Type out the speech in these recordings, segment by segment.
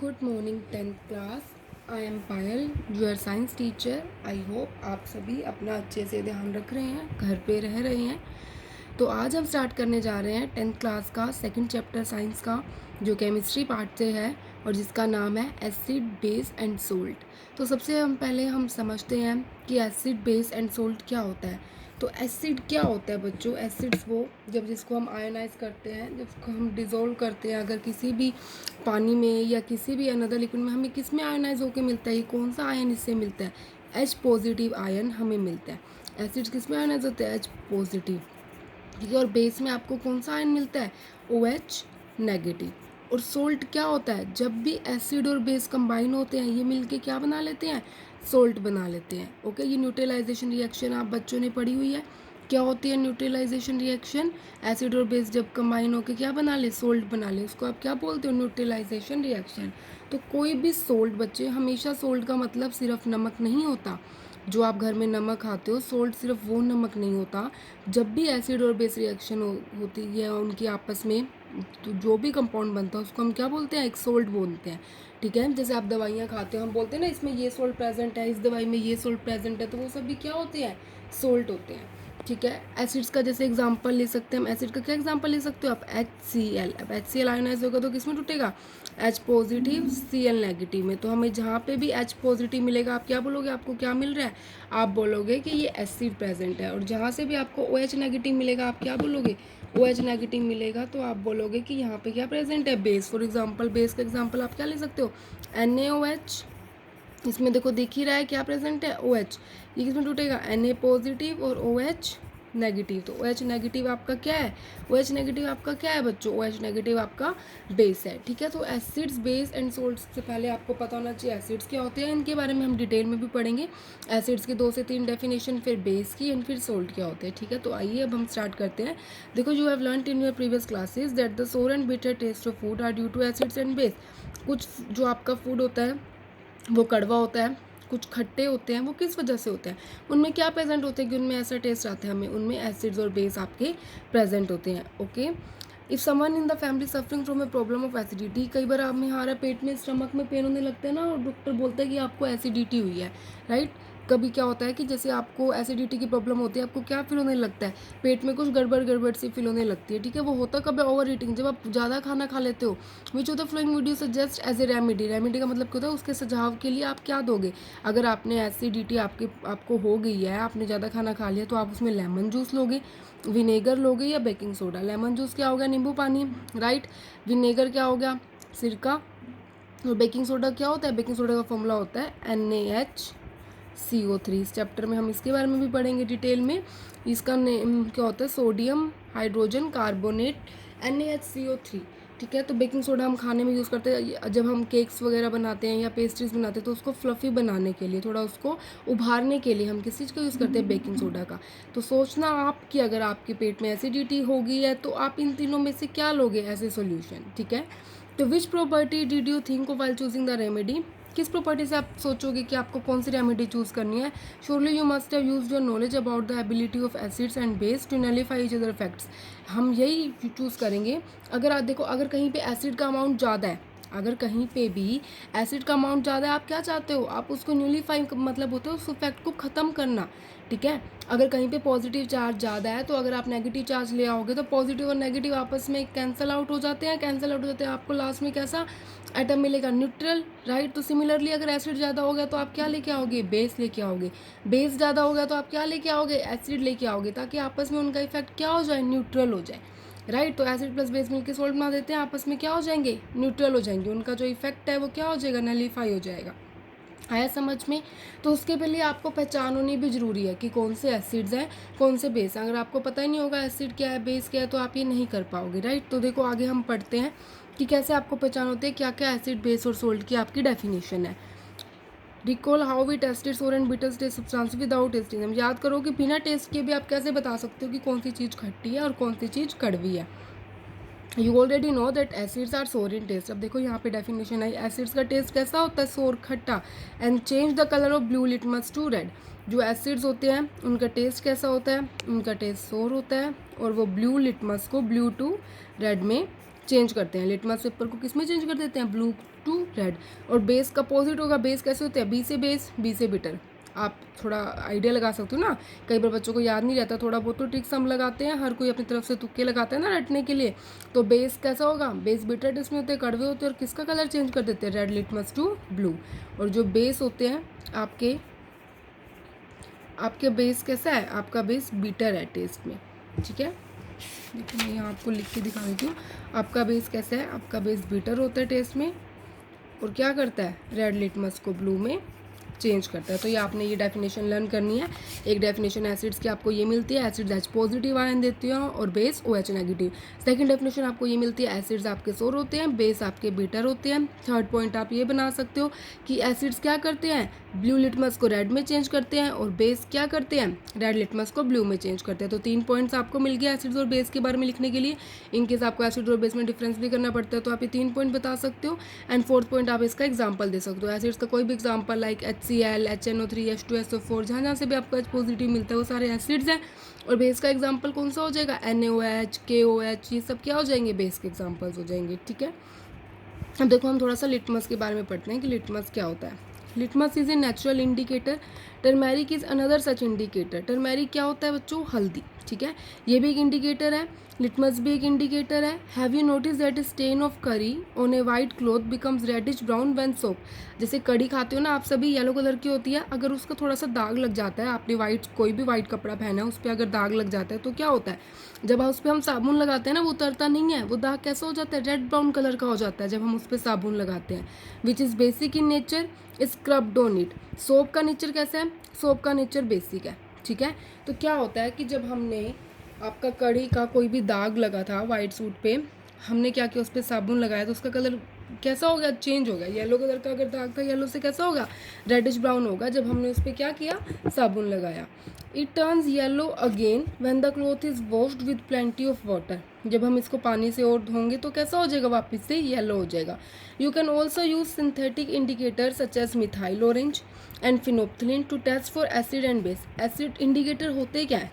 Good morning 10th class. I am Payal, your science teacher. I hope आप सभी अपना अच्छे से ध्यान रख रहे हैं, घर पे रह रहे हैं। तो आज हम स्टार्ट करने जा रहे हैं 10th क्लास का सेकंड चैप्टर साइंस का, जो केमिस्ट्री पार्ट से है और जिसका नाम है एसिड बेस एंड सोल्ट। तो सबसे पहले हम समझते हैं कि एसिड बेस एंड सोल्ट क्या होता है। तो एसिड क्या होता है बच्चों? एसिड्स वो जब जिसको हम आयनाइज करते हैं, जिसको हम डिज़ोल्व करते हैं, अगर किसी भी पानी में या किसी भी अनदर लिक्विड में, हमें किस में आयनाइज होकर मिलता है? ये कौन सा आयन इससे मिलता है? एच पॉजिटिव आयन हमें मिलता है। एसिड्स किस में आयनाइज होते हैं? H positive. ठीक है। और बेस में आपको कौन सा आयन मिलता है? O H negative. और सोल्ट क्या होता है? जब भी एसिड और बेस कंबाइन होते हैं, ये मिलके क्या बना लेते हैं? सोल्ट बना लेते हैं। ओके, ये न्यूट्रलाइजेशन रिएक्शन आप बच्चों ने पढ़ी हुई है। क्या होती है न्यूट्रलाइजेशन रिएक्शन? एसिड और बेस जब कंबाइन होकर क्या बना ले? सोल्ट बना ले। उसको आप क्या बोलते हो? Neutralisation reaction. तो कोई भी सोल्ट बच्चे, हमेशा सोल्ट का मतलब सिर्फ नमक नहीं होता। जो आप घर में नमक खाते हो, सोल्ट सिर्फ वो नमक नहीं होता। जब भी एसिड और बेस रिएक्शन होती है उनकी आपस में, तो जो भी कंपाउंड बनता है उसको हम क्या बोलते हैं? एक सोल्ट बोलते हैं। ठीक है। जैसे आप दवाइयाँ खाते हो, हम बोलते हैं ना इसमें ये सोल्ट प्रेजेंट है, इस दवाई में ये सोल्ट प्रेजेंट है, तो वो सब भी क्या होते हैं? सोल्ट होते हैं। ठीक है। एसिड्स का जैसे एग्जांपल ले सकते हैं हम। एसिड का क्या एग्जांपल ले सकते हो आप? HCl। अब HCl आयनाइज होगा तो किस में टूटेगा? H पॉजिटिव Cl नेगेटिव में। तो हमें जहाँ पे भी H पॉजिटिव मिलेगा, आप क्या बोलोगे? आपको क्या मिल रहा है? आप बोलोगे कि ये एसिड प्रेजेंट है। और जहाँ से भी आपको OH नेगेटिव मिलेगा, आप क्या बोलोगे? OH नेगेटिव मिलेगा तो आप बोलोगे कि यहाँ पे क्या प्रेजेंट है? बेस। फॉर एग्जाम्पल, बेस का एग्जाम्पल आप क्या ले सकते हो? NaOH। इसमें देखो दिख ही रहा है क्या प्रेजेंट है? OH। ये किसमें टूटेगा? Na पॉजिटिव और OH नेगेटिव। तो OH नेगेटिव आपका क्या है? OH नेगेटिव आपका क्या है बच्चों? OH नेगेटिव आपका बेस है। ठीक है। तो एसिड्स, बेस एंड सोल्ट से पहले आपको पता होना चाहिए एसिड्स क्या होते हैं। इनके बारे में हम डिटेल में भी पढ़ेंगे। एसिड्स की 2 से 3 डेफिनेशन, फिर बेस की एंड फिर सोल्ट क्या होते हैं। ठीक है। तो आइए अब हम स्टार्ट करते हैं। देखो, you have learned in your previous classes that the sour and bitter taste of food are due to acids and base. कुछ जो आपका फूड होता है वो कड़वा होता है, कुछ खट्टे होते हैं। वो किस वजह से होते हैं? उनमें क्या प्रेजेंट होते हैं कि उनमें ऐसा टेस्ट आता है? हमें उनमें एसिड्स और बेस आपके प्रेजेंट होते हैं। Okay. If someone in the family suffering from a problem of acidity, कई बार आप में हमारा पेट में, स्टमक में पेन होने लगता है ना, और डॉक्टर बोलता है कि आपको एसिडिटी हुई है, राइट। कभी क्या होता है कि जैसे आपको एसिडिटी की प्रॉब्लम होती है, आपको क्या फील होने लगता है? पेट में कुछ गड़बड़ गड़बड़ सी फील होने लगती है। ठीक है। वो होता कब है? ओवर ईटिंग, जब आप ज़्यादा खाना खा लेते हो। Which of the following video suggest as a remedy. Remedy का मतलब क्या होता है? उसके सुझाव के लिए आप क्या दोगे? अगर आपने एसिडिटी आपको हो गई है, आपने ज़्यादा खाना खा लिया, तो आप उसमें लेमन जूस लोगे, विनेगर लोगे या बेकिंग सोडा? लेमन जूस क्या हो गया? नींबू पानी, राइट। विनेगर क्या हो गया? सिरका। और बेकिंग सोडा क्या होता है? बेकिंग सोडा का फॉर्मूला होता है NaHCO3। इस चैप्टर में हम इसके बारे में भी पढ़ेंगे डिटेल में। इसका नेम क्या होता है? Sodium hydrogen carbonate, NaHCO3। ठीक है। तो बेकिंग सोडा हम खाने में यूज़ करते हैं, जब हम केक्स वगैरह बनाते हैं या पेस्ट्रीज बनाते हैं, तो उसको फ्लफ़ी बनाने के लिए, थोड़ा उसको उभारने के लिए हम किस चीज़ का यूज़ करते हैं? बेकिंग सोडा का। तो सोचना आप कि अगर आपके पेट में एसिडिटी हो गई है, तो आप इन तीनों में से क्या लोगे एज ए सोल्यूशन? ठीक है। तो which property did you think of while choosing the remedy? किस प्रॉपर्टी से आप सोचोगे कि आपको कौन सी रेमेडी चूज़ करनी है? Surely you must have used your knowledge about the ability of acids and base to nullify each other facts. हम यही चूज़ करेंगे। अगर आप देखो, अगर कहीं पे एसिड का अमाउंट ज़्यादा है, अगर कहीं पे भी एसिड का अमाउंट ज़्यादा है, आप क्या चाहते हो? आप उसको न्यूलीफाई, मतलब होता है उस फैक्ट को ख़त्म करना। ठीक है। अगर कहीं पे पॉजिटिव चार्ज ज़्यादा है, तो अगर आप नेगेटिव चार्ज ले आओगे, तो पॉजिटिव और नेगेटिव आपस में कैंसिल आउट हो जाते हैं। कैंसिल आउट हो जाते हैं, आपको लास्ट में कैसा एटम मिलेगा? Neutral, right. तो सिमिलरली अगर एसिड ज़्यादा हो गया, तो आप क्या लेके आओगे? बेस लेके आओगे। बेस ज़्यादा हो गया तो आप क्या लेके आओगे? एसिड लेके आओगे, ताकि आपस में उनका इफेक्ट क्या हो जाए? न्यूट्रल हो जाए, राइट। तो एसिड प्लस बेस मिलकर सोल्ट बना देते हैं, आपस में क्या हो जाएंगे? न्यूट्रल हो जाएंगे। उनका जो इफेक्ट है वो क्या हो जाएगा? नलीफाई हो जाएगा। आया समझ में? तो उसके पहले आपको पहचान होनी भी ज़रूरी है कि कौन से एसिड्स हैं, कौन से बेस हैं। अगर आपको पता ही नहीं होगा एसिड क्या है, बेस क्या है, तो आप ये नहीं कर पाओगे, राइट। तो देखो, आगे हम पढ़ते हैं कि कैसे आपको पहचान होती है, क्या क्या एसिड, बेस और सोल्ट की आपकी डेफिनेशन है। रिकॉल हाउ वी टेस्टेड सोर and bitter test substance without testing. हम याद करो कि बिना टेस्ट के भी आप कैसे बता सकते हो कि कौन सी चीज़ खट्टी है और कौन सी चीज़ कड़वी है। You already know that acids are sour in test. अब देखो यहाँ पे डेफिनेशन है, एसिड्स का टेस्ट कैसा होता है? सोर, खट्टा। And change the colour of blue litmus to red. जो एसिड्स होते हैं उनका टेस्ट कैसा होता है? उनका टेस्ट सोर होता है, और वो ब्लू लिटमस को ब्लू टू रेड में चेंज करते हैं, लिटमस पेपर को किस में चेंज कर देते हैं, ब्लू टू रेड। और बेस का अपोजिट होगा, बेस कैसे होते हैं, बी से बेस, बी से बिटर। आप थोड़ा आइडिया लगा सकते हो ना, कई बार बच्चों को याद नहीं रहता, थोड़ा बहुत तो ट्रिक्स हम लगाते हैं, हर कोई अपनी तरफ से तुक्के लगाते हैं ना रटने के लिए। तो बेस कैसा होगा, बेस बिटर टेस्ट में होते हैं, कड़वे होते हैं, और किसका कलर चेंज कर देते हैं, रेड लिटमस टू ब्लू। और जो बेस होते हैं आपके बेस कैसा है, आपका बेस बिटर है टेस्ट में, ठीक है। देखो मैं यहाँ आपको लिख के दिखा देती हूँ, आपका बेस कैसा है, आपका बेस बिटर होता है टेस्ट में, और क्या करता है, रेड लिटमस को ब्लू में चेंज करता है। तो ये आपने ये डेफिनेशन लर्न करनी है। एक डेफिनेशन एसिड्स की आपको ये मिलती है, एसिड्स H पॉजिटिव आयन देते हैं और base OH negative. Second definition आपको ये मिलती है, एसिड्स आपके सोर होते हैं, बेस आपके बीटर होते हैं। थर्ड पॉइंट आप ये बना सकते हो कि एसिड्स क्या करते हैं, ब्लू लिटमस को रेड में चेंज करते हैं, और बेस क्या करते हैं, रेड लिटमस को ब्लू में चेंज करते हैं। तो 3 पॉइंट्स आपको मिल गया एसिड्स और बेस के बारे में लिखने के लिए। इनकेस आपको एसिड और बेस में डिफरेंस भी करना पड़ता है तो आप ये 3 पॉइंट बता सकते हो। एंड फोर्थ पॉइंट आप इसका एग्जाम्पल दे सकते हो, एसिड्स का कोई भी example like HCl, HNO3, H2SO4, जहाँ से भी आपको H पॉजिटिव मिलता है वो सारे एसिड्स हैं। और बेस का एग्जाम्पल कौन सा हो जाएगा, NaOH, KOH, ये सब क्या हो जाएंगे, बेस के एग्जाम्पल्स हो जाएंगे, ठीक है। अब देखो हम थोड़ा सा लिटमस के बारे में पढ़ते हैं कि लिटमस क्या होता है। Litmus is a natural indicator, turmeric is another such indicator. Turmeric क्या होता है बच्चों, हल्दी, ठीक है, ये भी एक इंडिकेटर है, लिटमस भी एक इंडिकेटर है। Have you notice that stain of curry on a white cloth becomes reddish brown when soap. जैसे कड़ी खाते हो ना आप सभी, येलो कलर की होती है, अगर उसका थोड़ा सा दाग लग जाता है, आपने वाइट कोई भी वाइट कपड़ा पहना है उस पर अगर दाग लग जाता है तो क्या होता है, जब उस पर हम साबुन लगाते हैं ना वो उतरता नहीं है, वो दाग कैसा हो जाता है, रेड ब्राउन कलर का हो जाता है जब हम उस पर साबुन लगाते हैं। Which is basic in nature, scrubbed on it. Soap का नेचर कैसा है, सोप का नेचर बेसिक है, ठीक है। तो क्या होता है कि जब हमने आपका कड़ी का कोई भी दाग लगा था वाइट सूट पे, हमने क्या किया, उस पर साबुन लगाया तो उसका कलर कैसा हो गया, चेंज हो गया। येलो कलर का अगर दाग था, येलो से कैसा होगा, रेडिश ब्राउन होगा जब हमने उस पर क्या किया, साबुन लगाया। It turns yellow again when the cloth is washed with plenty of water. जब हम इसको पानी से और धोंगे तो कैसा हो जाएगा, वापस से येलो हो जाएगा। You can also use synthetic indicator such as methyl orange and phenolphthalein to test for acid and base. Acid indicator होते क्या है,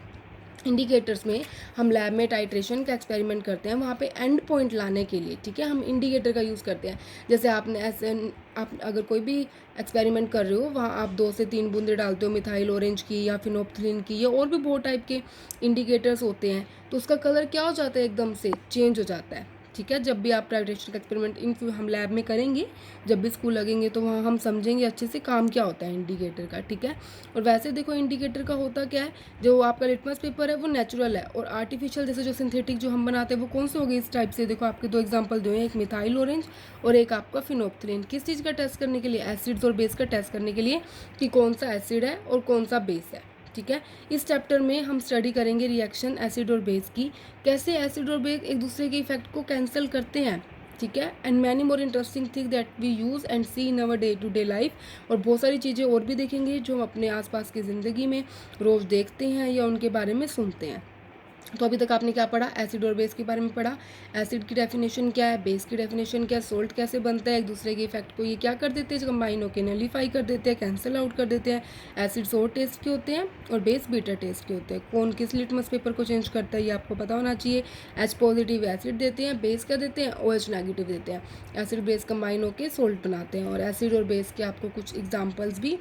इंडिकेटर्स में हम लैब में टाइट्रेशन का एक्सपेरिमेंट करते हैं, वहाँ पे एंड पॉइंट लाने के लिए, ठीक है, हम इंडिकेटर का यूज़ करते हैं। जैसे आपने ऐसे आप अगर कोई भी एक्सपेरिमेंट कर रहे हो, वहाँ आप 2 से 3 बूंदे डालते हो मिथाइल ऑरेंज की या फिनोप्थिलीन की, या और भी बहुत टाइप के इंडिकेटर्स होते हैं, तो उसका कलर क्या हो जाता है, एकदम से चेंज हो जाता है, ठीक है। जब भी आप टाइट्रेशन का एक्सपेरिमेंट इन हम लैब में करेंगे, जब भी स्कूल लगेंगे तो वहाँ हम समझेंगे अच्छे से काम क्या होता है इंडिकेटर का, ठीक है। और वैसे देखो इंडिकेटर का होता क्या है, जो आपका लिटमस पेपर है वो नेचुरल है, और आर्टिफिशियल जैसे जो सिंथेटिक जो हम बनाते हैं वो कौन से हो गए इस टाइप से। देखो आपके 2 एग्जांपल दिए हैं, एक मिथाइल ऑरेंज और एक आपका फिनोप्थिलीन। किस चीज़ का टेस्ट करने के लिए, एसिड्स और बेस का टेस्ट करने के लिए कि कौन सा एसिड है और कौन सा बेस है, ठीक है। इस चैप्टर में हम स्टडी करेंगे रिएक्शन एसिड और बेस की, कैसे एसिड और बेस एक दूसरे के इफेक्ट को कैंसिल करते हैं, ठीक है। And many more interesting thing that we use and see in our day to day life. और बहुत सारी चीज़ें और भी देखेंगे जो हम अपने आसपास की ज़िंदगी में रोज़ देखते हैं या उनके बारे में सुनते हैं। तो अभी तक आपने क्या पढ़ा, एसिड और बेस के बारे में पढ़ा, एसिड की डेफिनेशन क्या है, बेस की डेफिनेशन क्या है, सोल्ट कैसे बनता है, एक दूसरे के इफेक्ट को ये क्या कर देते हैं, कंबाइन होकर नलीफाई कर देते हैं, कैंसिल आउट कर देते हैं। एसिड सोर टेस्ट के होते हैं और बेस बीटर टेस्ट के होते हैं। कौन किस लिटमस पेपर को चेंज करता है ये आपको पता होना चाहिए। H पॉजिटिव एसिड देते हैं, बेस क्या देते हैं, OH नेगेटिव देते हैं। एसिड बेस कंबाइन होकर सोल्ट बनाते हैं, और एसिड और बेस के आपको कुछ एग्जाम्पल्स भी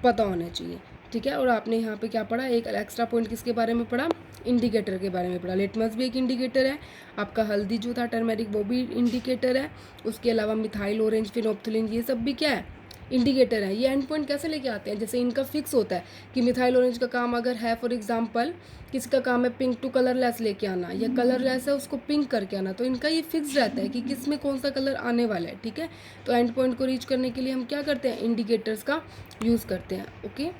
पता होने चाहिए, ठीक है। और आपने यहाँ पे क्या पढ़ा, एक एक्स्ट्रा पॉइंट किसके बारे में पढ़ा, इंडिकेटर के बारे में पढ़ा। लिटमस भी एक इंडिकेटर है, आपका हल्दी जो था टर्मेरिक वो भी इंडिकेटर है, उसके अलावा मिथाइल ऑरेंज, फिनोप्थिलीन, ये सब भी क्या है, इंडिकेटर है। ये एंड पॉइंट कैसे लेके आते हैं, जैसे इनका फिक्स होता है कि मिथाइल ऑरेंज का काम अगर है, फॉर एग्जांपल किसी का काम है पिंक टू कलरलेस लेके आना, या कलरलेस है उसको पिंक करके आना, तो इनका ये फिक्स रहता है कि किस में कौन सा कलर आने वाला है, ठीक है। तो एंड पॉइंट को रीच करने के लिए हम क्या करते हैं, इंडिकेटर्स का यूज़ करते हैं, ओके।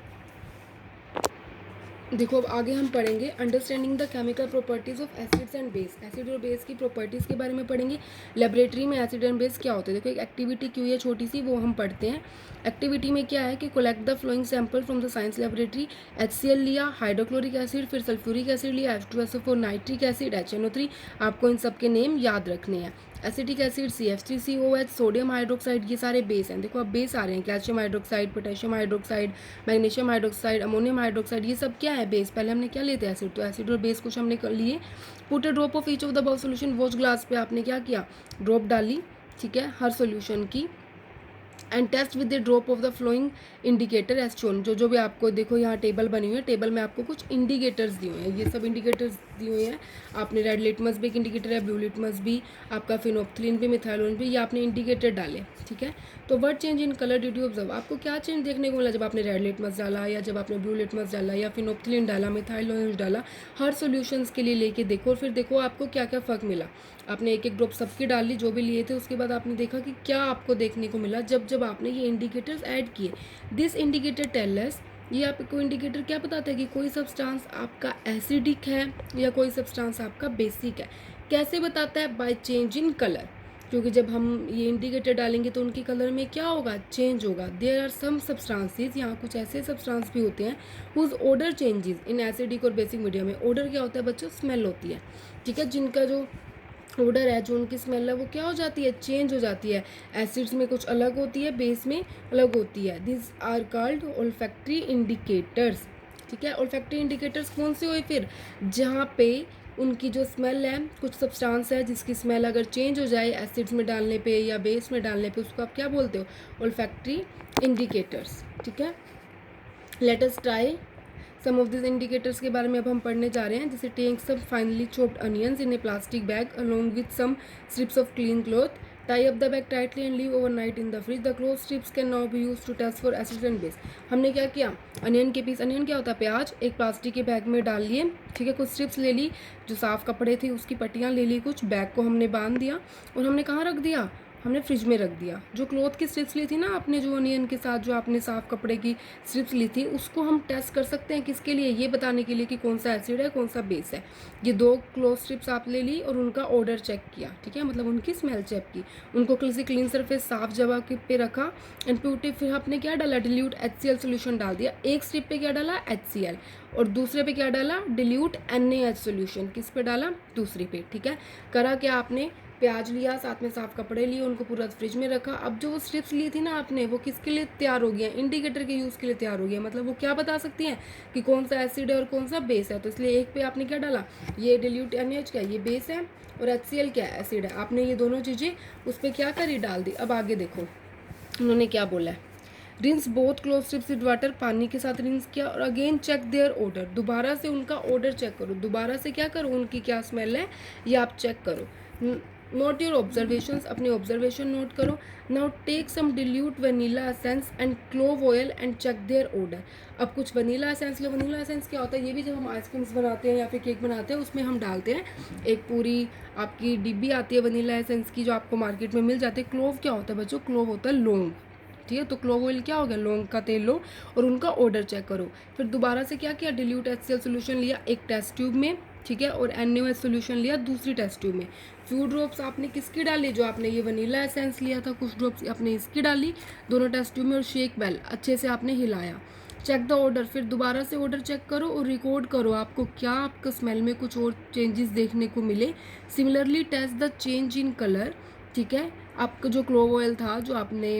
देखो अब आगे हम पढ़ेंगे understanding the chemical properties of acids and base. Acid और बेस की प्रॉपर्टीज़ के बारे में पढ़ेंगे। लेबोरेटरी में एसिड एंड बेस क्या होते हैं, देखो एक एक्टिविटी क्यों है छोटी सी, वो हम पढ़ते हैं। एक्टिविटी में क्या है कि collect the flowing sample from the science laboratory. HCl लिया, हाइड्रोक्लोरिक एसिड, फिर सल्फ्यूरिक एसिड लिया, H2SO4, नाइट्रिक एसिड, HNO3, आपको इन सब के नेम याद रखने हैं। Acetic acid CH3COH, sodium hydroxide, ये सारे बेस हैं। देखो अब बेस आ रहे हैं, calcium hydroxide, potassium hydroxide, magnesium hydroxide, ammonium hydroxide, ये सब क्या है? बेस। पहले हमने क्या लिए थे? एसिड। तो एसिड और बेस कुछ हमने कर लिए। Put a drop of each of the above solution, watch glass पे आपने क्या किया? ड्रॉप डाली, ठीक है, हर सोल्यूशन की। And test with the drop of the following indicator as shown. जो भी आपको देखो यहाँ टेबल बनी हुई है, टेबल में आपको कुछ इंडिकेटर्स दिए हुए हैं, ये सब इंडिकेटर्स दिए हुए हैं। आपने रेड लिटमस भी एक इंडिकेटर है, ब्लू लिटमस भी, आपका फिनोप्थलीन भी, मिथाइलोन भी, ये आपने इंडिकेटर डाले, ठीक है। तो what change in colour due to observe, आपको क्या चेंज देखने को मिला जब आपने रेड लिटमस डाला, या जब आपने ब्लू लिटमस डाला, या फिनोप्थलीन डाला, मिथाइलोन डाला। हर सॉल्यूशंस के लिए लेके देखो और फिर देखो आपको क्या क्या फ़र्क मिला। आपने एक एक ड्रॉप सबकी डाल ली जो भी लिए थे, उसके बाद आपने देखा कि क्या आपको देखने को मिला जब जब आपने ये इंडिकेटर्स ऐड किए। दिस इंडिकेटर टेल अस, ये आपको इंडिकेटर क्या बताता है कि कोई सब्सटेंस आपका एसिडिक है या कोई सब्सटेंस आपका बेसिक है। कैसे बताता है? बाय चेंज इन कलर, क्योंकि जब हम ये इंडिकेटर डालेंगे तो उनके कलर में क्या होगा? चेंज होगा। देयर आर सम सब्सटेंसेस, यहाँ कुछ ऐसे सब्सटेंस भी होते हैं whose odour changes in acidic और बेसिक मीडियम में। ऑर्डर क्या होता है बच्चों? स्मेल होती है, ठीक है। जिनका जो ऑर्डर है, जो उनकी स्मेल है, वो क्या हो जाती है? चेंज हो जाती है। एसिड्स में कुछ अलग होती है, बेस में अलग होती है। This are called olfactory indicators, ठीक है। ओल्फैक्टरी इंडिकेटर्स कौन से हुए फिर? जहाँ पे उनकी जो स्मेल है, कुछ सब्सटेंस है जिसकी स्मेल अगर चेंज हो जाए एसिड्स में डालने पे या बेस में डालने पे, उसको आप क्या बोलते हो? ओल्फैक्टरी इंडिकेटर्स, ठीक है। Let us try some of this indicators के बारे में अब हम पढ़ने जा रहे हैं। जैसे take some finely chopped onions in a plastic bag along with some strips of clean cloth, tie up the bag tightly and leave overnight in the fridge. The cloth strips can now be used to test for acid and base. हमने क्या किया? Onion के piece, onion क्या होता है? प्याज, एक plastic के बैग में डाल लिए, ठीक है। कुछ स्ट्रिप्स ले ली, जो साफ कपड़े थे उसकी पट्टियाँ ले ली, कुछ बैग को हमने बांध दिया और हमने कहाँ रख दिया? हमने फ्रिज में रख दिया। जो क्लॉथ की स्ट्रिप्स ली थी ना आपने, जो अनियन के साथ जो आपने साफ कपड़े की स्ट्रिप्स ली थी, उसको हम टेस्ट कर सकते हैं। किसके लिए? ये बताने के लिए कि कौन सा एसिड है, कौन सा बेस है। ये दो क्लॉथ स्ट्रिप्स आप ले ली और उनका ऑर्डर चेक किया, ठीक है, मतलब उनकी स्मेल चेक की। उनको किसी क्लीन सरफेस, साफ जगह पे रखा एंड प्यूटे, फिर आपने क्या डाला? डिल्यूट HCl सोल्यूशन डाल दिया। एक स्ट्रिप पे क्या डाला? HCl, और दूसरे पे क्या डाला? Dilute NaH solution. किस पे डाला? दूसरी पे, ठीक है। करा क्या आपने? प्याज लिया, साथ में साफ कपड़े लिए, उनको पूरा फ्रिज में रखा। अब जो वो स्ट्रिप्स ली थी ना आपने, वो किसके लिए तैयार हो गया? इंडिकेटर के यूज़ के लिए तैयार हो गया। मतलब वो क्या बता सकती हैं कि कौन सा एसिड है और कौन सा बेस है। तो इसलिए एक पे आपने क्या डाला? ये डिल्यूट NaH क्या, ये बेस है, और HCl क्या है? एसिड है। आपने ये दोनों चीज़ें उस पर क्या करी? डाल दी। अब आगे देखो उन्होंने क्या बोला है। Rinse both cloth strips with water, पानी के साथ रिंस किया, और अगेन चेक देयर ऑर्डर, दोबारा से उनका ऑर्डर चेक करो। दोबारा से क्या करो? उनकी क्या स्मेल है ये आप चेक करो। नोट योर ऑब्जर्वेशंस, अपने ऑब्जर्वेशन नोट करो। Now take some dilute vanilla essence and clove oil and check their odour. अब कुछ वनीला एसेंस लो। वनीला एसेंस क्या होता है? ये भी जब हम आइसक्रीम्स बनाते हैं या फिर केक बनाते हैं उसमें हम डालते हैं। एक पूरी आपकी डिब्बी आती है वनीला एसेंस की, जो आपको मार्केट में मिल जाती है। क्लोव क्या होता है बच्चों? क्लोव होता है लौंग, ठीक है। तो क्लोव ऑयल क्या हो गया? लौंग का तेल लो और उनका ऑर्डर चेक करो। फिर दोबारा से क्या किया? डिल्यूट HCl सोल्यूशन लिया एक टेस्ट ट्यूब में, ठीक है, और NaOH सोल्यूशन लिया दूसरी टेस्ट ट्यूब में। फ्यू ड्रॉप्स आपने किसकी डाली? जो आपने ये वनीला एसेंस लिया था, कुछ ड्रॉप्स आपने इसकी डाली दोनों टेस्ट ट्यूब में, और शेक वेल, अच्छे से आपने हिलाया। चेक द ऑर्डर, फिर दोबारा से ऑर्डर चेक करो और रिकॉर्ड करो आपको क्या आपका स्मेल में कुछ और चेंजेस देखने को मिले। Similarly test the change in colour, ठीक है। आपका जो क्लोव ऑयल था, जो आपने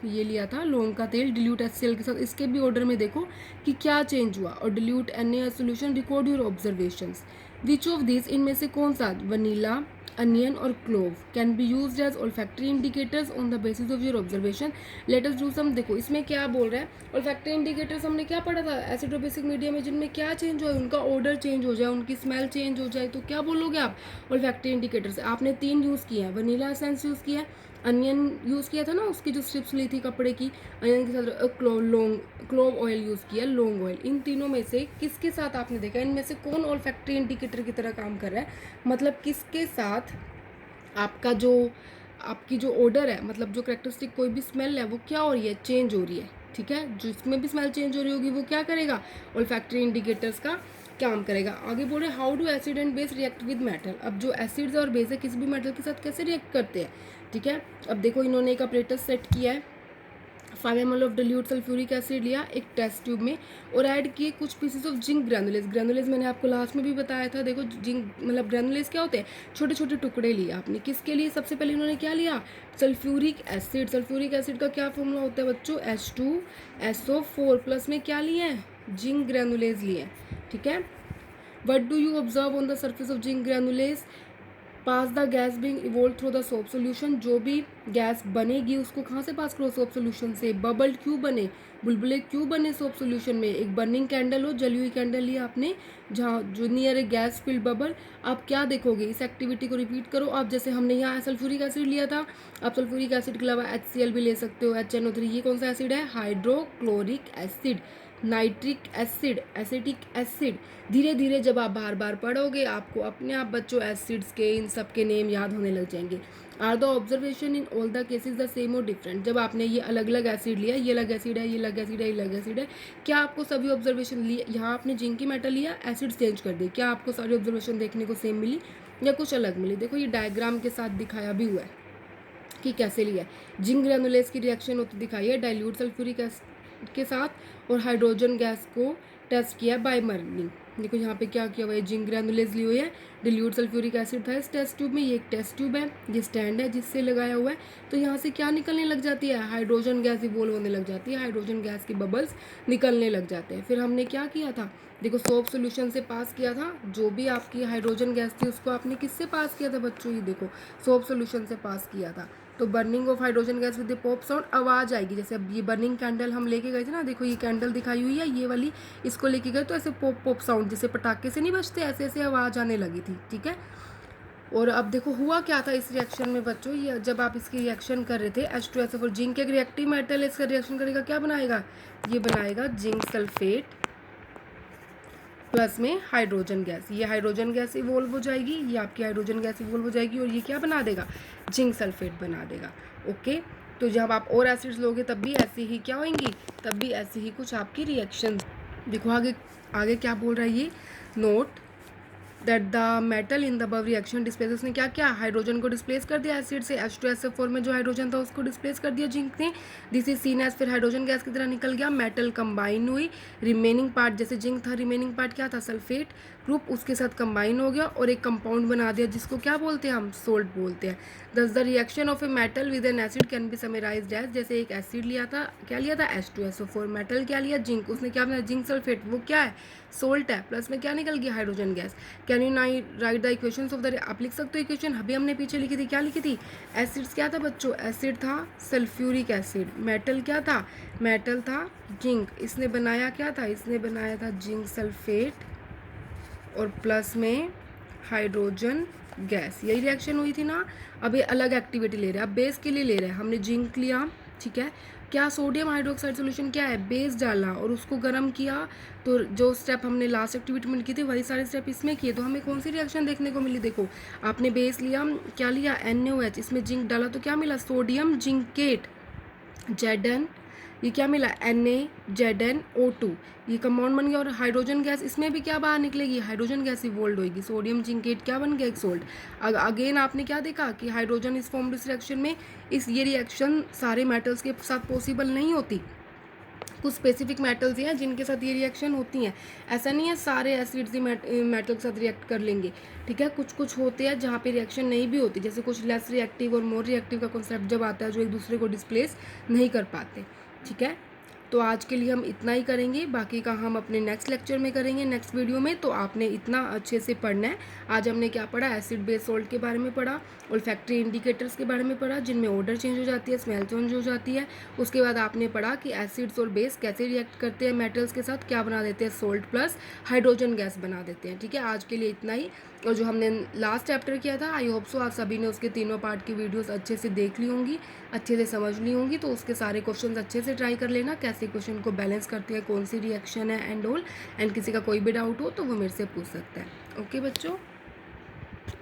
ये लिया था लौंग का तेल डिल्यूट HCl के साथ, इसके भी ऑर्डर में देखो कि क्या चेंज हुआ, और dilute NaH solution. Record your observations. Which of this, इनमें से कौन सा? वनीला, अनियन और clove can be used as olfactory indicators on the basis of your observation. Let us do some. देखो इसमें क्या बोल रहा है? ओल्फैक्टरी इंडिकेटर्स हमने क्या पढ़ा था? एसिड और बेसिक मीडियम में जिनमें क्या चेंज हो, उनका ऑर्डर चेंज हो जाए, उनकी स्मेल चेंज हो जाए, तो क्या बोलोगे आप? Olfactory indicators. आपने 3 यूज़ किए हैं। वनीला एसेंस यूज़ किया है, अनियन यूज़ किया था ना, उसकी जो स्ट्रिप्स ली थी कपड़े की, अनियन के साथ क्लोव ऑयल यूज़ किया, लौंग ऑयल। इन तीनों में से किसके साथ आपने देखा? इनमें से कौन ओल्फैक्टरी इंडिकेटर की तरह काम कर रहा है? मतलब किसके साथ आपकी जो ऑर्डर है, मतलब जो करेक्टरिस्टिक कोई भी स्मेल है वो क्या हो रही है? चेंज हो रही है, ठीक है। जिसमें भी स्मेल चेंज हो रही होगी वो क्या करेगा? ओल्फैक्टरी इंडिकेटर्स का काम करेगा। आगे बोल रहे how do acid and base react with metal. अब जो एसिड्स और बेस है किसी भी मेटल के साथ कैसे रिएक्ट करते हैं, ठीक है। अब देखो इन्होंने एक ऑपरेटर सेट किया है, 5 ml of dilute sulphuric acid लिया एक टेस्ट ट्यूब में और ऐड किए कुछ पीसेस ऑफ जिंक ग्रैनुलेस। ग्रैनुलेस मैंने आपको लास्ट में भी बताया था। देखो जिंक मतलब ग्रैनुलेस क्या होते हैं, छोटे छोटे टुकड़े लिए आपने। किसके लिए? सबसे पहले इन्होंने क्या लिया? Sulphuric acid. सल्फ्यूरिक एसिड का क्या फॉर्मूला होता है बच्चों? H2SO4 प्लस में क्या लिए हैं? जिंक ग्रैनुलेस लिए हैं। ठीक है। What do you observe on the surface of zinc granules? Pass the gas being evolve through the soap solution. जो भी गैस बनेगी उसको कहाँ से पास करो? सोप सोल्यूशन से। बबल क्यों बने, बुलबुले क्यों बने सोप सोल्यूशन में? एक बर्निंग कैंडल हो, जली हुई कैंडल लिया आपने, जहाँ जो नियर ए गैस फिल्ड बबल, आप क्या देखोगे? इस एक्टिविटी को रिपीट करो आप। जैसे हमने यहाँ सल्फ्यूरिक एसिड लिया था, आप सल्फ्यूरिक एसिड के अलावा HCl भी ले सकते हो, HNO3। ये कौन सा एसिड है? Hydrochloric acid, nitric acid, acetic acid. धीरे धीरे जब आप बार बार पढ़ोगे आपको अपने आप बच्चों एसिड्स के इन सब के नेम याद होने लग जाएंगे। Are the observation in all the cases the same or different? जब आपने ये अलग अलग एसिड लिया, ये अलग एसिड है, ये अलग एसिड है, ये अलग एसिड है, क्या आपको सभी ऑब्जर्वेशन लिए? यहाँ आपने जिंक की मेटल लिया, एसिड चेंज कर दिए, क्या आपको सारी ऑब्जर्वेशन देखने को सेम मिली या कुछ अलग मिली? देखो ये डायग्राम के साथ दिखाया भी हुआ है कि कैसे लिया है। जिंक ग्रैनुलेस की रिएक्शन होती दिखाई है डाइल्यूट सल्फ्यूरिक एसिड के साथ और हाइड्रोजन गैस को टेस्ट किया बाय बर्निंग। देखो यहाँ पे क्या किया हुआ है, जिंक ग्रैनुलेस ली हुई है, डिल्यूट सल्फ्यूरिक एसिड था इस टेस्ट ट्यूब में। ये एक टेस्ट ट्यूब है, ये स्टैंड है जिससे लगाया हुआ है। तो यहाँ से क्या निकलने लग जाती है? हाइड्रोजन गैस इवोल्व होने लग जाती है, हाइड्रोजन गैस की बबल्स निकलने लग जाते हैं। फिर हमने क्या किया था? देखो सोप सोल्यूशन से पास किया था, जो भी आपकी हाइड्रोजन गैस थी उसको आपने किससे पास किया था बच्चों? ये देखो सोप सोल्यूशन से पास किया था। तो burning of hydrogen gas with pop sound, आवाज़ आएगी। जैसे अब ये बर्निंग कैंडल हम लेके गए थे ना, देखो ये कैंडल दिखाई हुई है, ये वाली, इसको लेके गए तो ऐसे पॉप पॉप साउंड, जैसे पटाखे से नहीं बजते, ऐसे ऐसे आवाज़ आने लगी थी। ठीक है। और अब देखो हुआ क्या था इस रिएक्शन में बच्चों, ये जब आप इसकी रिएक्शन कर रहे थे, H2SO4 जिंक एक रिएक्टिव मेटल, इसका रिएक्शन करेगा, क्या बनाएगा? ये बनाएगा जिंक सल्फेट प्लस में हाइड्रोजन गैस। ये हाइड्रोजन गैस इवोल्व हो जाएगी, ये आपकी हाइड्रोजन गैस इवोल्व हो जाएगी और ये क्या बना देगा? जिंक सल्फेट बना देगा। ओके। तो जब आप और एसिड्स लोगे तब भी ऐसी ही क्या होंगी? तब भी ऐसी ही कुछ आपकी रिएक्शन। देखो आगे आगे क्या बोल रहा है ये, note that the metal in the above reaction displace. उसने क्या किया? हाइड्रोजन को डिस्प्लेस कर दिया एसिड से। H2SO4 में जो हाइड्रोजन था उसको डिस्प्लेस कर दिया जिंक ने। दिस इज सीन एज, फिर हाइड्रोजन गैस की तरह निकल गया, मेटल कंबाइन हुई, रिमेनिंग पार्ट जैसे जिंक था, रिमेनिंग पार्ट क्या था? सल्फेट ग्रुप, उसके साथ कंबाइन हो गया और एक कंपाउंड बना दिया जिसको क्या बोलते हैं हम? सोल्ट बोलते हैं। Thus the reaction of a metal with an acid can be summarized as, जैसे एक एसिड लिया था, क्या लिया था? H2SO4, मेटल क्या लिया? जिंक, उसने क्या बनाया? जिंक सल्फेट, वो क्या है? सोल्ट है, प्लस में क्या निकल गया? Hydrogen gas. कैन यू नाई right the equations of the, आप लिख सकते हो इक्वेशन, अभी हमने पीछे लिखी थी, क्या लिखी थी? एसिड्स क्या था बच्चों? एसिड था सल्फ्यूरिक एसिड, मेटल क्या था? मेटल था जिंक, इसने बनाया क्या था? इसने बनाया था जिंक सल्फेट और प्लस में हाइड्रोजन गैस, यही रिएक्शन हुई थी ना। अब ये अलग एक्टिविटी ले रहे हैं, अब बेस के लिए ले रहे हैं। हमने जिंक लिया, ठीक है, क्या सोडियम हाइड्रोक्साइड सोल्यूशन क्या है? बेस डाला और उसको गर्म किया। तो जो स्टेप हमने लास्ट एक्टिविटी में की थी वही सारे स्टेप इसमें किए, तो हमें कौन सी रिएक्शन देखने को मिली? देखो आपने बेस लिया, क्या लिया? NaOH, इसमें जिंक डाला तो क्या मिला? सोडियम जिंकेट, Zn, ये क्या मिला? NaZnO2, ये कंपाउंड बन गया। और हाइड्रोजन गैस, इसमें भी क्या बाहर निकलेगी? हाइड्रोजन गैस इवोल्व होगी, सोडियम जिंकेट क्या बन गया? एक सोल्ट। अगेन आपने क्या देखा कि हाइड्रोजन इस फॉर्म इस रिएक्शन में, ये रिएक्शन सारे मेटल्स के साथ पॉसिबल नहीं होती, कुछ स्पेसिफिक मेटल्स हैं जिनके साथ ये रिएक्शन होती हैं। ऐसा नहीं है सारे एसिड्स ही मेटल के साथ रिएक्ट कर लेंगे। ठीक है, कुछ कुछ होते हैं जहाँ पे रिएक्शन नहीं भी होती, जैसे कुछ लेस रिएक्टिव और मोर रिएक्टिव का कॉन्सेप्ट जब आता है, जो एक दूसरे को डिस्प्लेस नहीं कर पाते। ठीक है, तो आज के लिए हम इतना ही करेंगे, बाकी का हम अपने नेक्स्ट लेक्चर में करेंगे, नेक्स्ट वीडियो में। तो आपने इतना अच्छे से पढ़ना है। आज हमने क्या पढ़ा? एसिड बेस सॉल्ट के बारे में पढ़ा, ओल्फैक्टरी इंडिकेटर्स के बारे में पढ़ा, जिनमें ऑर्डर चेंज हो जाती है, स्मेल चेंज हो जाती है। उसके बाद आपने पढ़ा कि एसिड्स और बेस कैसे रिएक्ट करते हैं मेटल्स के साथ, क्या बना देते हैं? सोल्ट प्लस हाइड्रोजन गैस बना देते हैं। ठीक है, आज के लिए इतना ही। और जो हमने लास्ट चैप्टर किया था, आई होप सो आप सभी ने उसके तीनों पार्ट की वीडियोस अच्छे से देख ली होंगी, अच्छे से समझ ली होंगी। तो उसके सारे क्वेश्चन अच्छे से ट्राई कर लेना, कैसे क्वेश्चन को बैलेंस करते हैं, कौन सी रिएक्शन है एंड ऑल। एंड किसी का कोई भी डाउट हो तो वो मेरे से पूछ सकता है। ओके बच्चों।